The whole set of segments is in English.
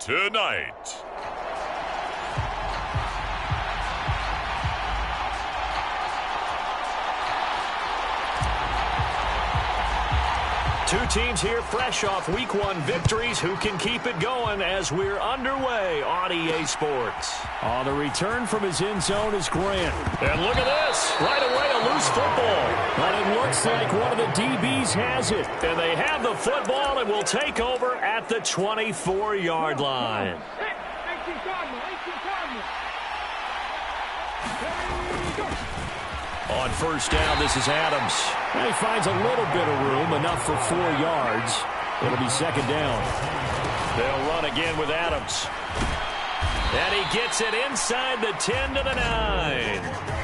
tonight. Two teams here fresh off Week 1 victories. Who can keep it going as we're underway on EA Sports? On the return from his end zone is Grant. And look at this. Right away, a loose football. But it looks like one of the DBs has it. And they have the football and will take over at the 24-yard line. On first down, this is Adams. And he finds a little bit of room, enough for 4 yards. It'll be second down. They'll run again with Adams. And he gets it inside the 10 to the 9.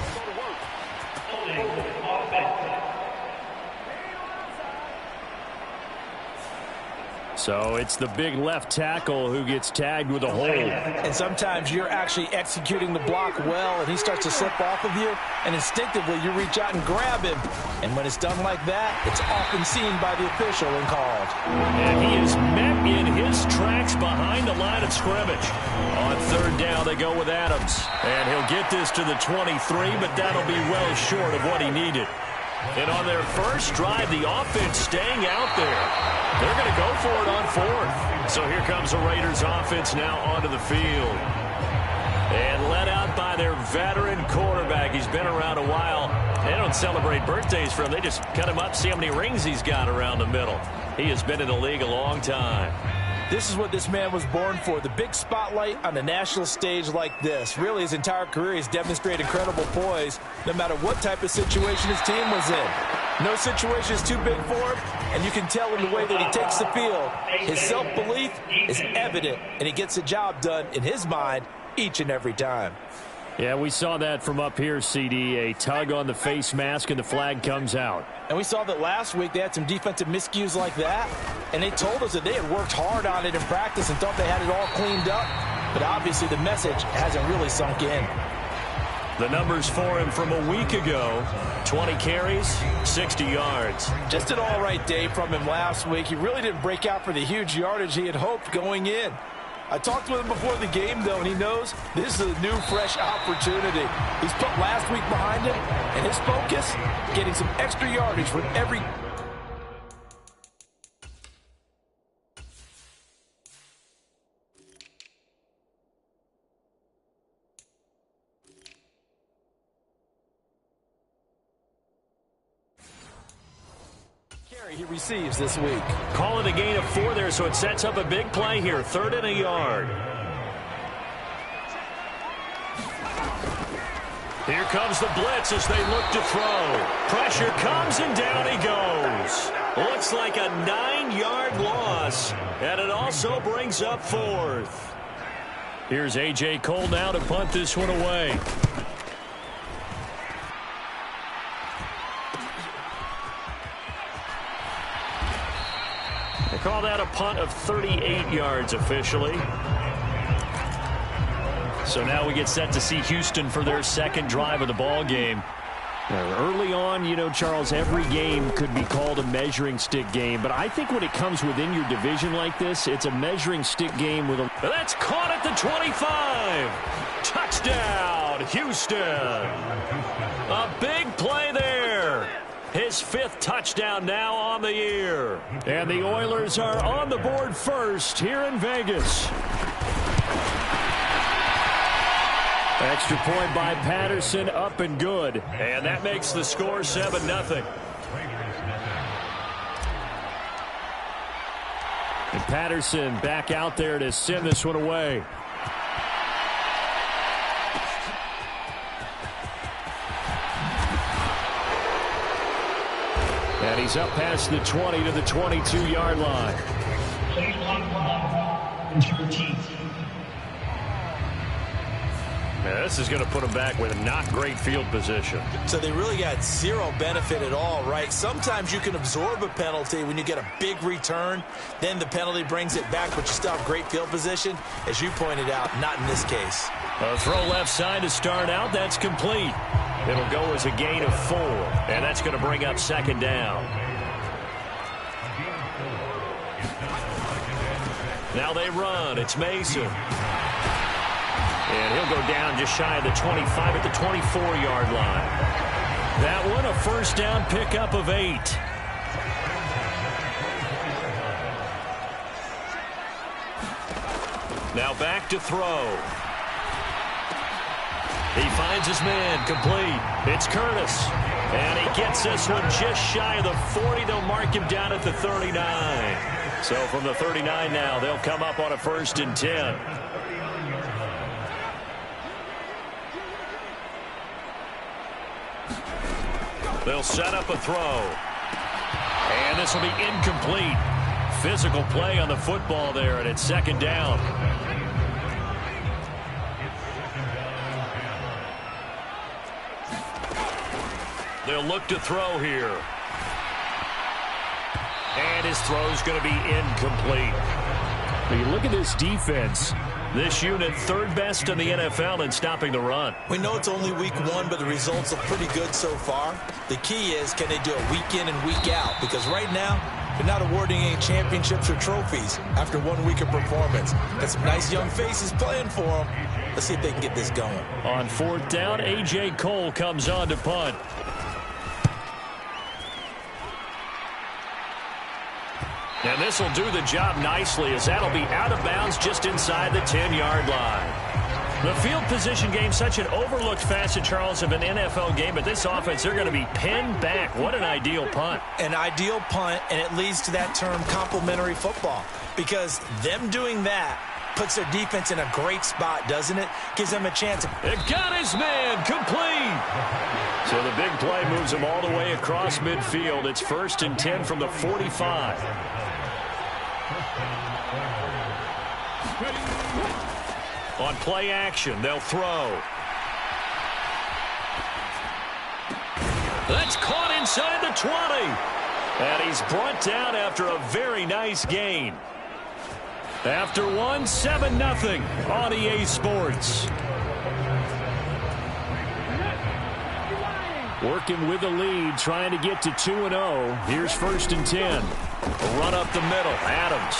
So it's the big left tackle who gets tagged with a hold. And sometimes you're actually executing the block well, and he starts to slip off of you, and instinctively you reach out and grab him. And when it's done like that, it's often seen by the official and called. And he is met in his tracks behind the line of scrimmage. On third down, they go with Adams. And he'll get this to the 23, but that'll be well short of what he needed. And on their first drive, the offense staying out there. They're going to go for it on fourth. So here comes the Raiders offense now onto the field. And led out by their veteran quarterback. He's been around a while. They don't celebrate birthdays for him. They just cut him up, see how many rings he's got around the middle. He has been in the league a long time. This is what this man was born for, the big spotlight on the national stage like this. Really, his entire career has demonstrated incredible poise, no matter what type of situation his team was in. No situation is too big for him, and you can tell in the way that he takes the field. His self-belief is evident, and he gets the job done in his mind each and every time. Yeah, we saw that from up here, CD. A tug on the face mask, and the flag comes out. And we saw that last week they had some defensive miscues like that, and they told us that they had worked hard on it in practice and thought they had it all cleaned up, but obviously the message hasn't really sunk in. The numbers for him from a week ago, 20 carries, 60 yards. Just an all-right day from him last week. He really didn't break out for the huge yardage he had hoped going in. I talked with him before the game, though, and he knows this is a new, fresh opportunity. He's put last week behind him, and his focus, getting some extra yardage from every... he receives this week. Call it a gain of 4 there, so it sets up a big play here. 3rd and a yard. Here comes the blitz as they look to throw. Pressure comes and down he goes. Looks like a 9-yard loss, and it also brings up 4th. Here's A.J. Cole now to punt this one away. Call that a punt of 38 yards officially. So now we get set to see Houston for their second drive of the ball game. Early on, you know, Charles, every game could be called a measuring stick game. But I think when it comes within your division like this, it's a measuring stick game with a... That's caught at the 25. Touchdown, Houston. A big play there. His 5th touchdown now on the year. And the Oilers are on the board first here in Vegas. Extra point by Patterson, up and good. And that makes the score 7-0. And Patterson back out there to send this one away. And he's up past the 20 to the 22-yard line. Now, this is going to put him back with not great field position. So they really got zero benefit at all, right? Sometimes you can absorb a penalty when you get a big return. Then the penalty brings it back, but you still have great field position. As you pointed out, not in this case. A throw left side to start out. That's complete. It'll go as a gain of 4, and that's going to bring up second down. Now they run. It's Mason. And he'll go down just shy of the 25 at the 24-yard line. That one, a first down pickup of 8. Now back to throw. He finds his man, complete. It's Curtis. And he gets this one just shy of the 40. They'll mark him down at the 39. So from the 39 now, they'll come up on a 1st and 10. They'll set up a throw. And this will be incomplete. Physical play on the football there, and it's 2nd down. They'll look to throw here. And his throw's going to be incomplete. But you look at this defense. This unit 3rd best in the NFL in stopping the run. We know it's only week 1, but the results are pretty good so far. The key is, can they do it week in and week out? Because right now, they're not awarding any championships or trophies after 1 week of performance. Got some nice young faces playing for them. Let's see if they can get this going. On 4th down, A.J. Cole comes on to punt. And this will do the job nicely, as that'll be out of bounds just inside the 10-yard line. The field position game, such an overlooked facet, Charles, of an NFL game, but this offense, they're going to be pinned back. What an ideal punt. An ideal punt, and it leads to that term complementary football, because them doing that puts their defense in a great spot, doesn't it? Gives them a chance. It got his man, complete. So the big play moves him all the way across midfield. It's 1st and 10 from the 45. On play action, they'll throw. That's caught inside the 20. And he's brought down after a very nice gain. After 7-0 on EA Sports. Working with the lead, trying to get to 2-0. Here's 1st and 10. A run up the middle, Adams.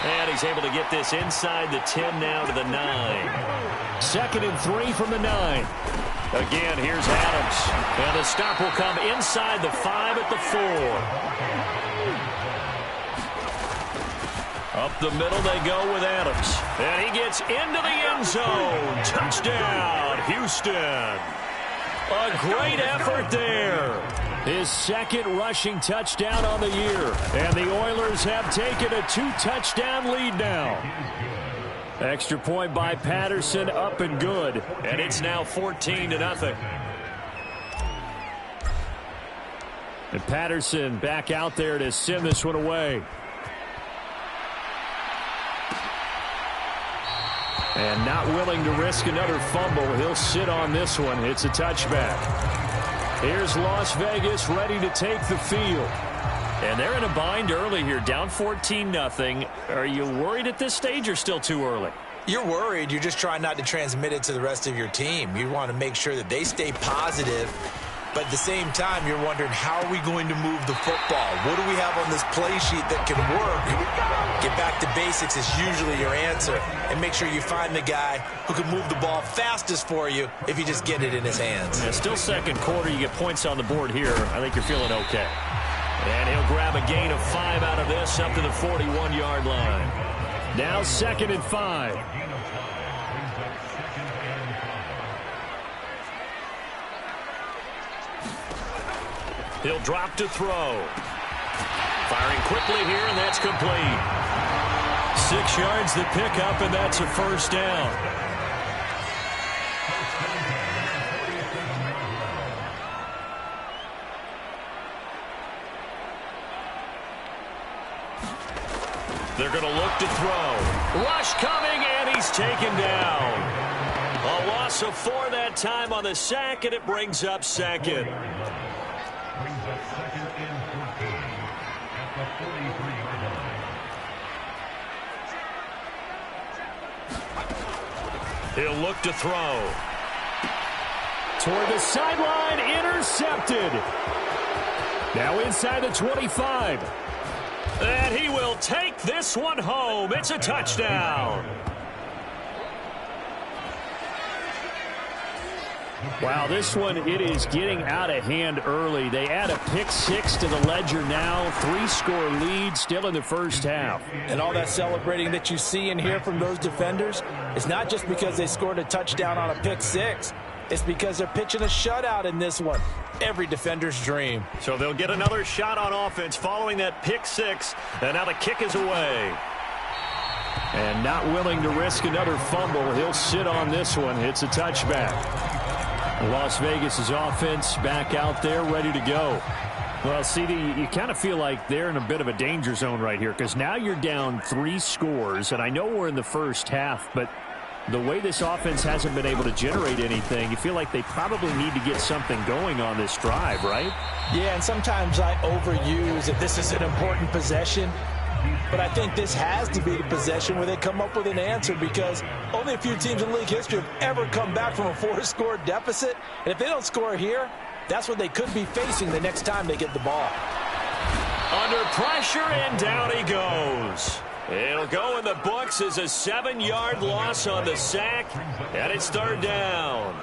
And he's able to get this inside the 10 now to the 9. 2nd and 3 from the 9. Again, here's Adams. And the stop will come inside the 5 at the 4. Up the middle they go with Adams. And he gets into the end zone. Touchdown, Houston. A great effort there. His 2nd rushing touchdown on the year. And the Oilers have taken a 2-touchdown lead now. Extra point by Patterson, up and good. And it's now 14-0. And Patterson back out there to send this one away. And not willing to risk another fumble. He'll sit on this one. It's a touchback. Here's Las Vegas ready to take the field. And they're in a bind early here, down 14-0. Are you worried at this stage or still too early? You're worried. You're just trying not to transmit it to the rest of your team. You want to make sure that they stay positive. But at the same time, you're wondering, how are we going to move the football? What do we have on this play sheet that can work? Get back to basics is usually your answer. And make sure you find the guy who can move the ball fastest for you if you just get it in his hands. Yeah, still 2nd quarter. You get points on the board here. I think you're feeling okay. And he'll grab a gain of 5 out of this up to the 41-yard line. Now 2nd and 5. He'll drop to throw. Firing quickly here, and that's complete. 6 yards to pick up, and that's a 1st down. They're going to look to throw. Rush coming, and he's taken down. A loss of 4 that time on the sack, and it brings up 2nd. He'll look to throw. Toward the sideline, intercepted. Now inside the 25. And he will take this one home. It's a touchdown. Wow, this one, it is getting out of hand early. They add a pick-6 to the ledger now. 3-score lead still in the first half. And all that celebrating that you see and hear from those defenders is not just because they scored a touchdown on a pick-6. It's because they're pitching a shutout in this one. Every defender's dream. So they'll get another shot on offense following that pick-6. And now the kick is away. And not willing to risk another fumble. He'll sit on this one. It's a touchback. Las Vegas' offense back out there ready to go. Well, CD, you kind of feel like they're in a bit of a danger zone right here because now you're down 3 scores. And I know we're in the first half, but the way this offense hasn't been able to generate anything, you feel like they probably need to get something going on this drive, right? Yeah, and sometimes I overuse that this is an important possession. But I think this has to be the possession where they come up with an answer because only a few teams in league history have ever come back from a 4-score deficit. And if they don't score here, that's what they could be facing the next time they get the ball. Under pressure, and down he goes. It'll go in the books as a 7-yard loss on the sack, and it's 3rd down.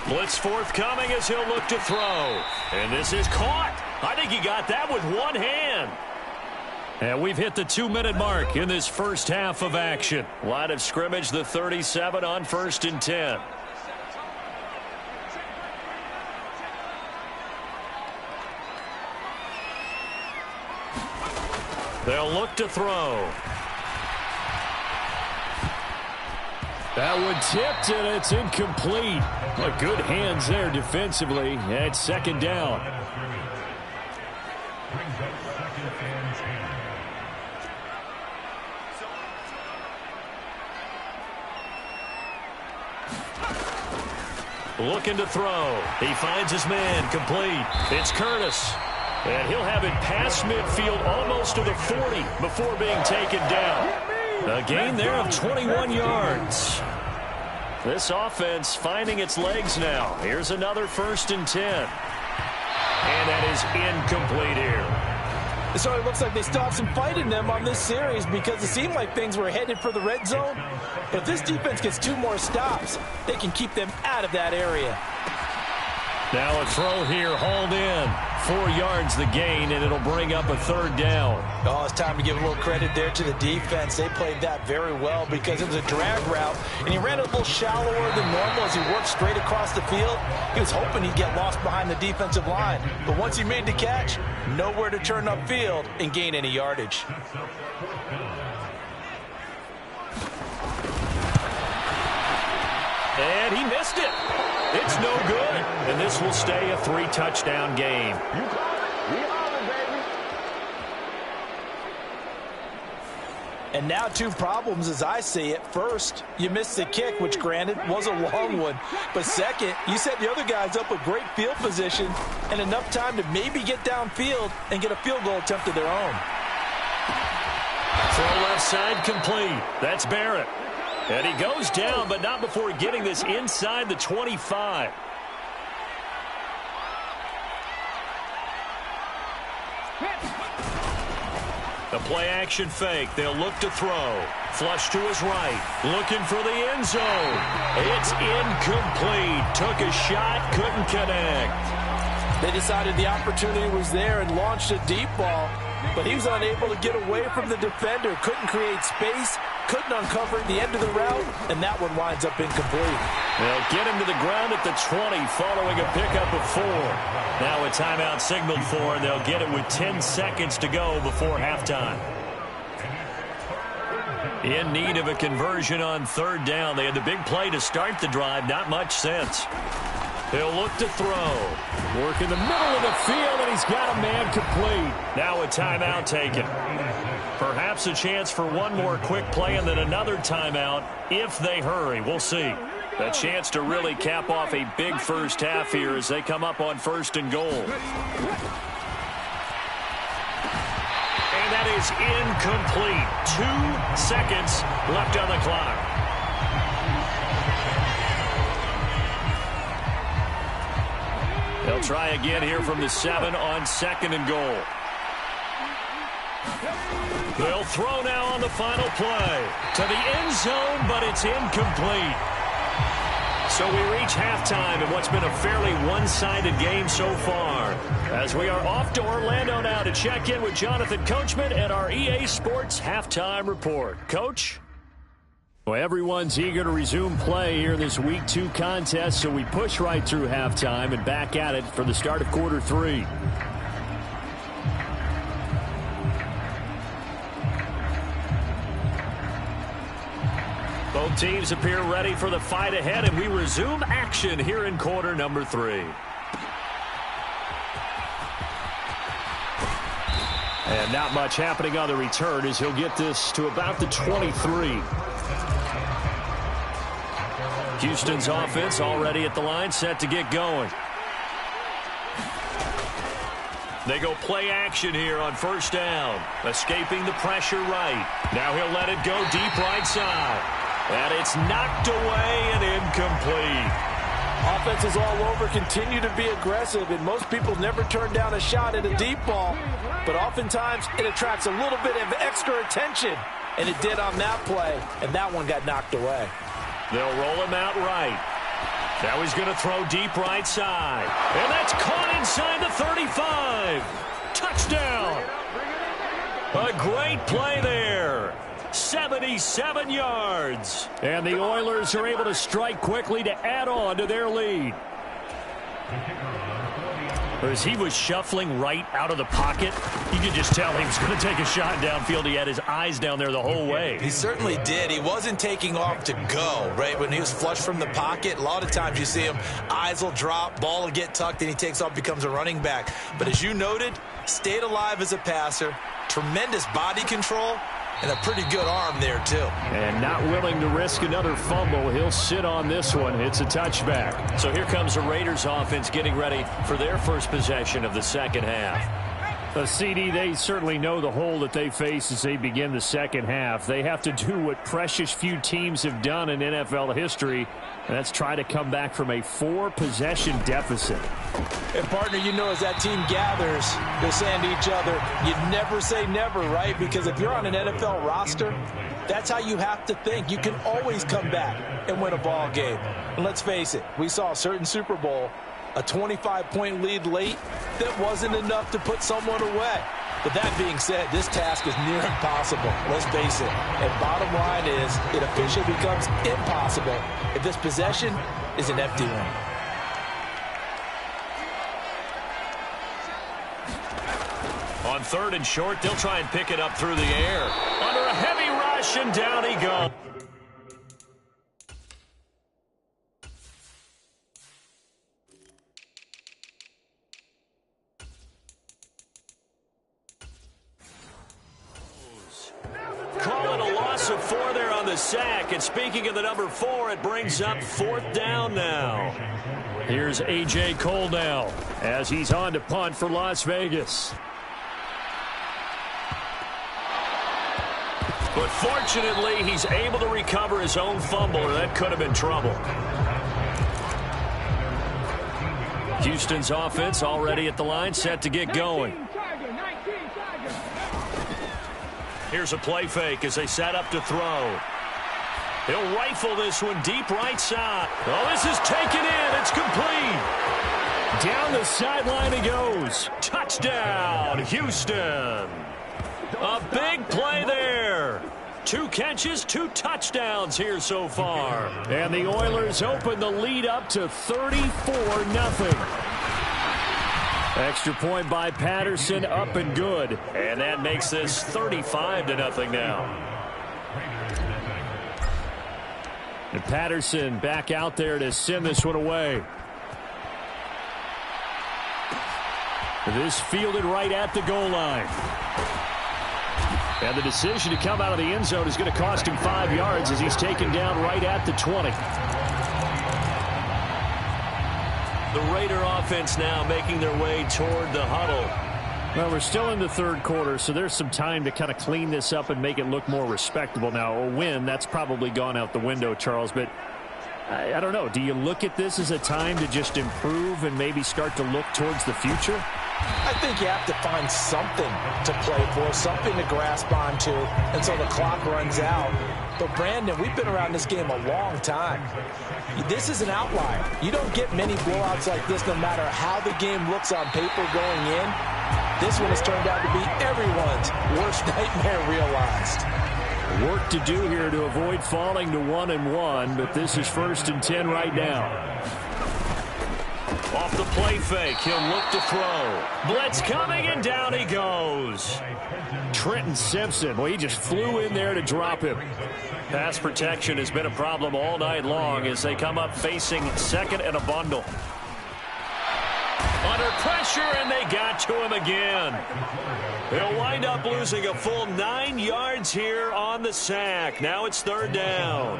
Blitz forthcoming as he'll look to throw. And this is caught. I think he got that with one hand. And we've hit the 2-minute mark in this first half of action. Line of scrimmage, the 37 on 1st and 10. They'll look to throw. That one tipped, and it's incomplete. But good hands there defensively. And 2nd down. Looking to throw. He finds his man, complete. It's Curtis. And he'll have it past midfield almost to the 40 before being taken down. A gain there of 21 yards. This offense finding its legs now. Here's another 1st and 10. And that is incomplete here. So it looks like they still have some fight in them on this series because it seemed like things were headed for the red zone. But if this defense gets 2 more stops, they can keep them out of that area. Now a throw here, hauled in. 4 yards the gain, and it'll bring up a 3rd down. Oh, it's time to give a little credit there to the defense. They played that very well because it was a drag route, and he ran a little shallower than normal as he worked straight across the field. He was hoping he'd get lost behind the defensive line. But once he made the catch, nowhere to turn upfield and gain any yardage. And he missed it. It's no good. And this will stay a 3-touchdown game. And now 2 problems as I see it. First, you missed the kick, which granted was a long one. But second, you set the other guys up with great field position and enough time to maybe get downfield and get a field goal attempt of their own. Throw left side complete. That's Barrett. And he goes down, but not before getting this inside the 25. The play-action fake. They'll look to throw. Flush to his right. Looking for the end zone. It's incomplete. Took a shot, couldn't connect. They decided the opportunity was there and launched a deep ball, but he was unable to get away from the defender. Couldn't create space, couldn't uncover the end of the route, and that one winds up incomplete. They'll get him to the ground at the 20 following a pickup of 4. Now a timeout signaled for, and they'll get it with 10 seconds to go before halftime. In need of a conversion on 3rd down. They had the big play to start the drive. Not much sense. He'll look to throw. Work in the middle of the field, and he's got a man complete. Now a timeout taken. Perhaps a chance for one more quick play and then another timeout if they hurry. We'll see. A chance to really cap off a big first half here as they come up on 1st and goal. And that is incomplete. 2 seconds left on the clock. They'll try again here from the 7 on 2nd and goal. They'll throw now on the final play. To the end zone, but it's incomplete. So we reach halftime in what's been a fairly one-sided game so far. As we are off to Orlando now to check in with Jonathan Coachman and our EA Sports Halftime Report. Coach? Well, everyone's eager to resume play here in this Week 2 contest, so we push right through halftime and back at it for the start of quarter 3. Both teams appear ready for the fight ahead, and we resume action here in quarter number 3. And not much happening on the return as he'll get this to about the 23. Houston's offense already at the line, set to get going. They go play action here on first down. Escaping the pressure right. Now he'll let it go deep right side. And it's knocked away and incomplete. Offenses all over continue to be aggressive, and most people never turn down a shot at a deep ball. But oftentimes it attracts a little bit of extra attention, and it did on that play, and that one got knocked away. They'll roll him out right. Now he's going to throw deep right side. And that's caught inside the 35. Touchdown. A great play there. 77 yards. And the Oilers are able to strike quickly to add on to their lead. As he was shuffling right out of the pocket, you could just tell he was going to take a shot downfield. He had his eyes down there the whole way. He certainly did. He wasn't taking off to go, right? When he was flush from the pocket, a lot of times you see him, eyes will drop, ball will get tucked, and he takes off, becomes a running back. But as you noted, stayed alive as a passer, tremendous body control, and a pretty good arm there, too. And not willing to risk another fumble. He'll sit on this one. It's a touchback. So here comes the Raiders offense getting ready for their first possession of the second half. CD, they certainly know the hole that they face as they begin the second half. They have to do what precious few teams have done in NFL history, and that's try to come back from a 4-possession deficit. And, partner, you know, as that team gathers, they're saying to each other, you never say never, right? Because if you're on an NFL roster, that's how you have to think. You can always come back and win a ball game. And let's face it, we saw a certain Super Bowl, a 25-point lead late that wasn't enough to put someone away. But that being said, this task is near impossible. Let's face it. And bottom line is, it officially becomes impossible if this possession is an empty one. On 3rd and short, they'll try and pick it up through the air. Under a heavy rush, and down he goes. Call it a loss of 4 there on the sack. And speaking of the number 4, it brings up 4th down now. Here's A.J. Cole now as he's on to punt for Las Vegas. But fortunately, he's able to recover his own fumble, or that could have been trouble. Houston's offense already at the line, set to get going. Here's a play fake as they set up to throw. He'll rifle this one deep right side. Oh, this is taken in. It's complete. Down the sideline he goes. Touchdown, Houston. A big play there. 2 catches, 2 touchdowns here so far. And the Oilers open the lead up to 34-0. Extra point by Patterson, up and good. And that makes this 35-0 now. And Patterson back out there to send this one away. This fielded right at the goal line. And the decision to come out of the end zone is going to cost him 5 yards as he's taken down right at the 20. The Raider offense now making their way toward the huddle. Well, we're still in the 3rd quarter, so there's some time to kind of clean this up and make it look more respectable. Now, a win, that's probably gone out the window, Charles, but I don't know. Do you look at this as a time to just improve and maybe start to look towards the future? I think you have to find something to play for, something to grasp onto until the clock runs out. But, Brandon, we've been around this game a long time. This is an outlier. You don't get many blowouts like this no matter how the game looks on paper going in. This one has turned out to be everyone's worst nightmare realized. Work to do here to avoid falling to 1-1, but this is 1st and 10 right now. Off the play fake, he'll look to throw. Blitz coming, and down he goes. Trenton Simpson, well, he just flew in there to drop him. Pass protection has been a problem all night long as they come up facing 2nd and a bundle. Under pressure, and they got to him again. He'll wind up losing a full 9 yards here on the sack. Now it's 3rd down.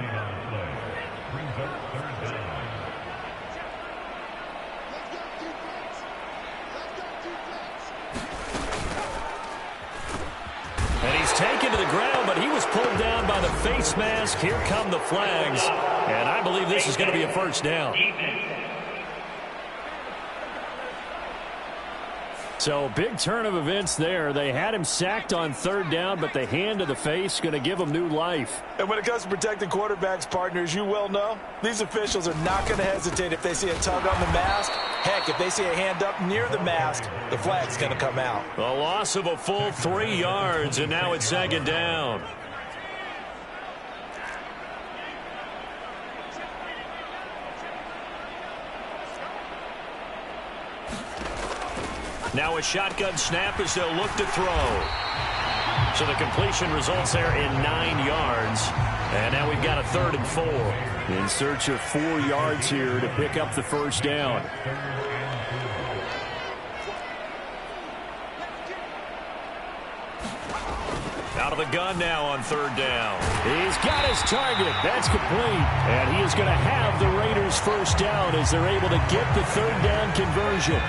And he's taken to the ground, but he was pulled down by the face mask. Here come the flags. And I believe this is going to be a 1st down. So, big turn of events there. They had him sacked on 3rd down, but the hand to the face going to give him new life. And when it comes to protecting quarterbacks, partners, you well know, these officials are not going to hesitate if they see a tug on the mask. Heck, if they see a hand up near the mask, the flag's going to come out. A loss of a full 3 yards, and now it's 2nd down. Now a shotgun snap as they'll look to throw. So the completion results there in 9 yards. And now we've got a 3rd and 4. In search of 4 yards here to pick up the 1st down. Out of the gun now on 3rd down. He's got his target. That's complete. And he is going to have the Raiders 1st down as they're able to get the 3rd down conversion.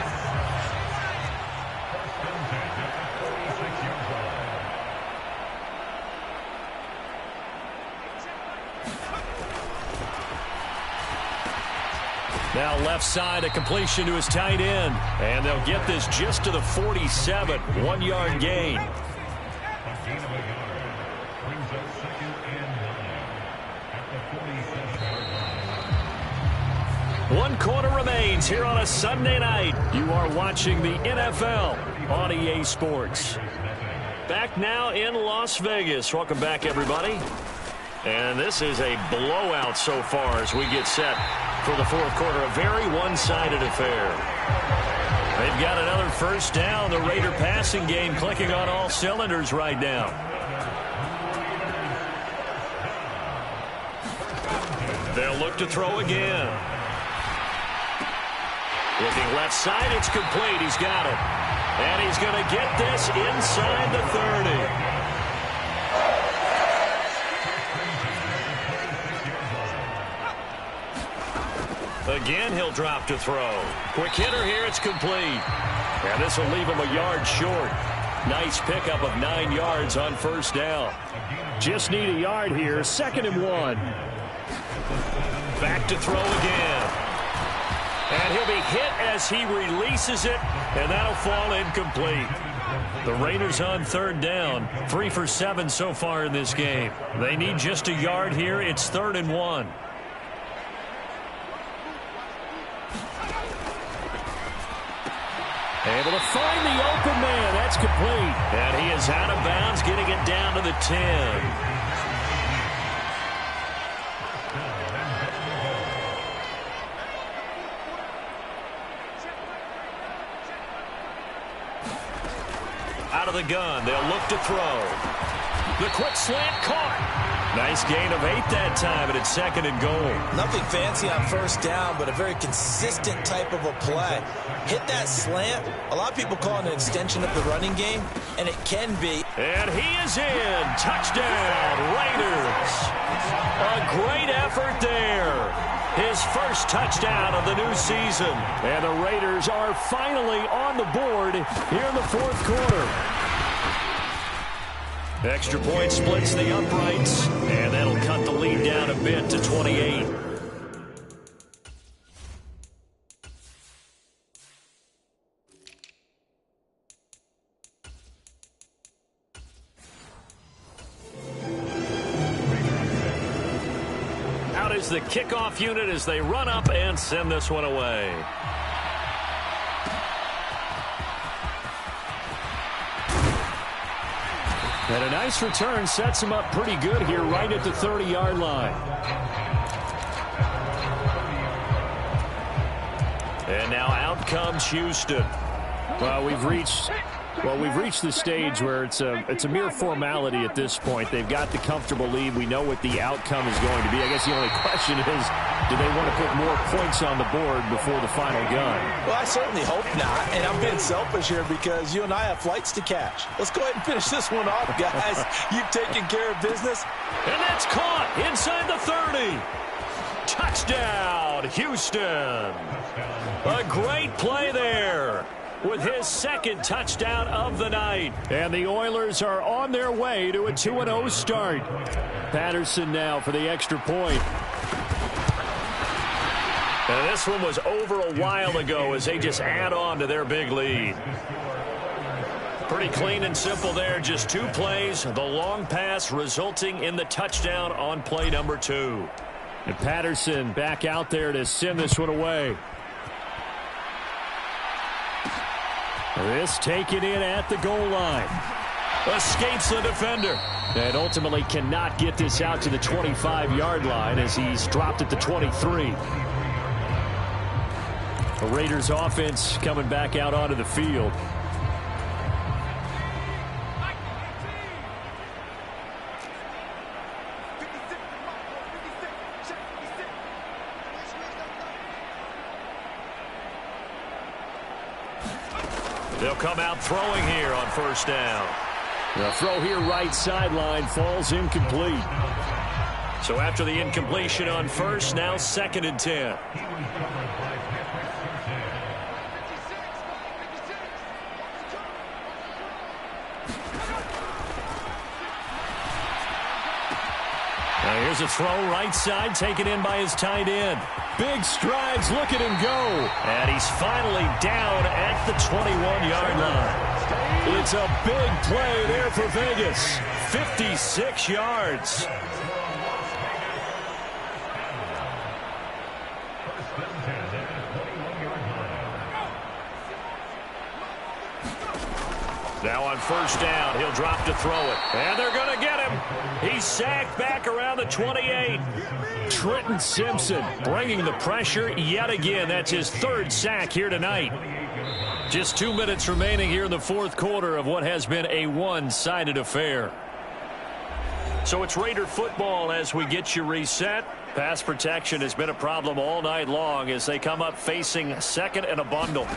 Now left side, a completion to his tight end. And they'll get this just to the 47. 1-yard gain. One quarter remains here on a Sunday night. You are watching the NFL on EA Sports. Back now in Las Vegas. Welcome back, everybody. And this is a blowout so far as we get set for the 4th quarter. A very one-sided affair. They've got another 1st down. The Raider passing game clicking on all cylinders right now. They'll look to throw again. Looking left side, it's complete. He's got it. And he's going to get this inside the 30. Again, he'll drop to throw. Quick hitter here, it's complete. And this will leave him a yard short. Nice pickup of 9 yards on 1st down. Just need a yard here. 2nd and 1. Back to throw again. And he'll be hit as he releases it, and that'll fall incomplete. The Raiders on 3rd down. 3 for 7 so far in this game. They need just a yard here. It's 3rd and 1. Able to find the open man. That's complete. And he is out of bounds, getting it down to the 10. Out of the gun, they'll look to throw. The quick slant caught. Nice gain of 8 that time, and it's 2nd and goal. Nothing fancy on 1st down, but a very consistent type of a play. Hit that slant. A lot of people call it an extension of the running game, and it can be. And he is in. Touchdown, Raiders. A great effort there. His 1st touchdown of the new season. And the Raiders are finally on the board here in the 4th quarter. Extra point splits the uprights, and that'll cut the lead down a bit to 28. is the kickoff unit as they run up and send this one away. And a nice return sets him up pretty good here right at the 30-yard line. And now out comes Houston. Well, we've reached the stage where it's a mere formality at this point. They've got the comfortable lead. We know what the outcome is going to be. I guess the only question is, do they want to put more points on the board before the final gun? Well, I certainly hope not. And I'm being selfish here because you and I have flights to catch. Let's go ahead and finish this one off, guys. You've taken care of business. And that's caught inside the 30. Touchdown, Houston. A great play there with his second touchdown of the night. And the Oilers are on their way to a 2-0 start. Patterson now for the extra point. And this one was over a while ago as they just add on to their big lead. Pretty clean and simple there. Just 2 plays. The long pass resulting in the touchdown on play number 2. And Patterson back out there to send this one away. This taken in at the goal line. Escapes the defender. And ultimately cannot get this out to the 25-yard line as he's dropped at the 23. The Raiders offense coming back out onto the field. They'll come out throwing here on first down. The throw here right sideline falls incomplete. So after the incompletion on first, now 2nd and 10. Now here's a throw right side taken in by his tight end. Big strides, look at him go. And he's finally down at the 21-yard line. It's a big play there for Vegas. 56 yards. Now on first down, he'll drop to throw it. And they're going to get him. He's sacked back around the 28. Trenton Simpson bringing the pressure yet again. That's his 3rd sack here tonight. Just 2 minutes remaining here in the 4th quarter of what has been a one-sided affair. So it's Raider football as we get you reset. Pass protection has been a problem all night long as they come up facing 2nd and a bundle.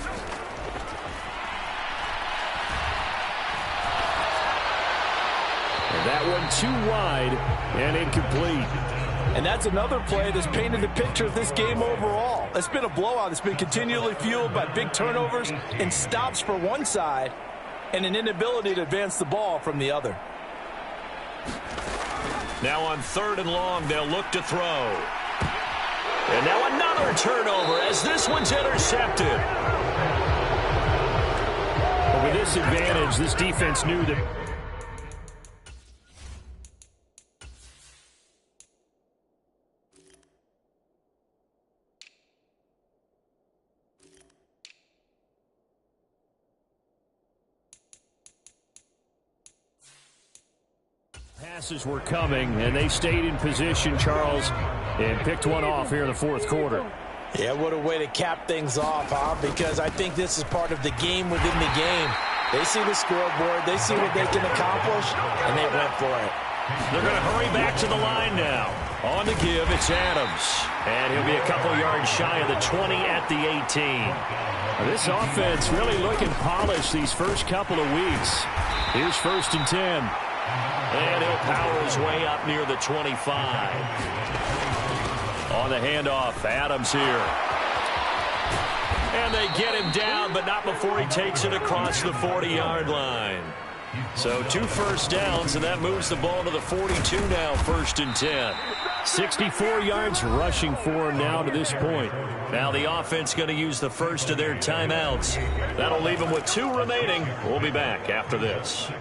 And that one too wide and incomplete. And that's another play that's painted the picture of this game overall. It's been a blowout. It's been continually fueled by big turnovers and stops for one side and an inability to advance the ball from the other. Now on 3rd and long, they'll look to throw. And now another turnover as this one's intercepted. But with this advantage, this defense knew that passes were coming, and they stayed in position, Charles, and picked one off here in the 4th quarter. Yeah, what a way to cap things off, huh? Because I think this is part of the game within the game. They see the scoreboard, they see what they can accomplish, and they went for it. They're going to hurry back to the line now. On the give, it's Adams. And he'll be a couple yards shy of the 20 at the 18. Now, this offense really looking polished these first couple of weeks. Here's 1st and 10. And he'll power his way up near the 25. On the handoff, Adams here. And they get him down, but not before he takes it across the 40-yard line. So 2 first downs, and that moves the ball to the 42 now, 1st and 10. 64 yards rushing for him now to this point. Now the offense going to use the first of their timeouts. That'll leave them with 2 remaining. We'll be back after this.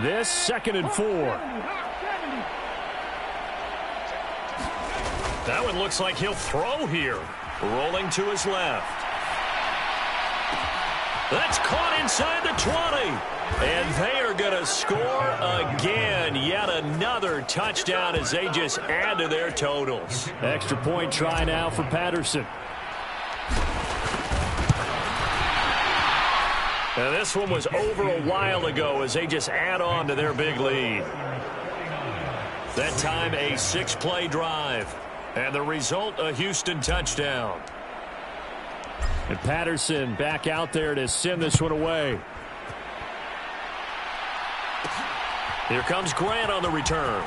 This 2nd and 4. That one looks like he'll throw here. Rolling to his left. That's caught inside the 20. And they are going to score again. Yet another touchdown as they just add to their totals. Extra point try now for Patterson. Now this one was over a while ago as they just add on to their big lead. That time a 6-play drive. And the result, a Houston touchdown. And Patterson back out there to send this one away. Here comes Grant on the return.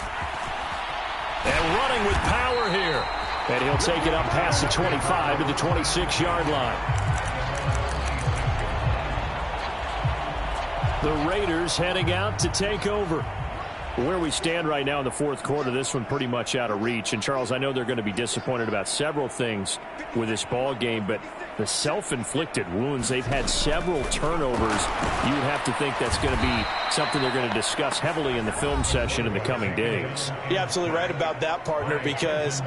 And running with power here. And he'll take it up past the 25 to the 26-yard line. The Raiders heading out to take over. Where we stand right now in the fourth quarter, this one pretty much out of reach. And, Charles, I know they're going to be disappointed about several things with this ball game, but the self-inflicted wounds, they've had several turnovers. You would have to think that's going to be something they're going to discuss heavily in the film session in the coming days. You're absolutely right about that, partner, because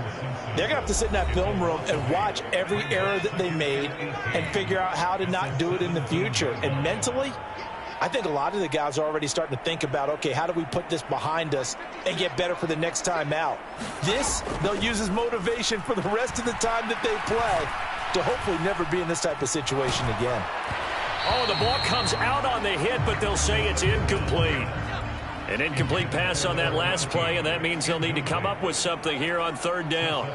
they're going to have to sit in that film room and watch every error that they made and figure out how to not do it in the future. And mentally, I think a lot of the guys are already starting to think about, okay, how do we put this behind us and get better for the next time out? This, they'll use as motivation for the rest of the time that they play to hopefully never be in this type of situation again. Oh, the ball comes out on the hit, but they'll say it's incomplete. An incomplete pass on that last play, and that means they'll need to come up with something here on 3rd down.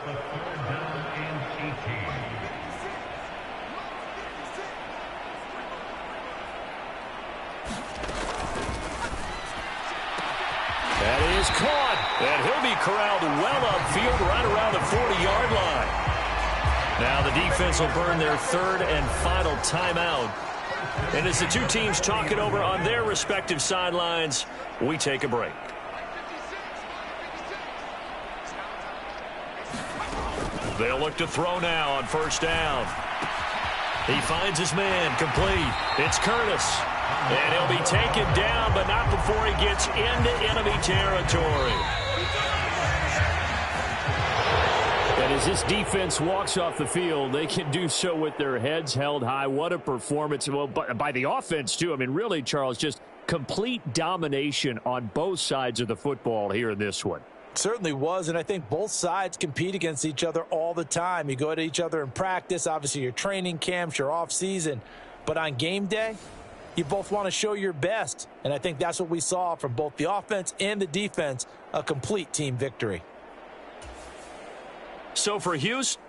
That is caught, and he'll be corralled well upfield right around the 40-yard line. Now the defense will burn their 3rd and final timeout. And as the two teams talk it over on their respective sidelines, we take a break. They'll look to throw now on 1st down. He finds his man, complete. It's Curtis. And he'll be taken down, but not before he gets into enemy territory. And as this defense walks off the field, they can do so with their heads held high. What a performance. Well, by the offense, too. I mean, really, Charles, just complete domination on both sides of the football here in this one. Certainly was, and I think both sides compete against each other all the time. You go at each other in practice, obviously your training camps, your off-season. But on game day, you both want to show your best, and I think that's what we saw from both the offense and the defense, a complete team victory. So for Houston,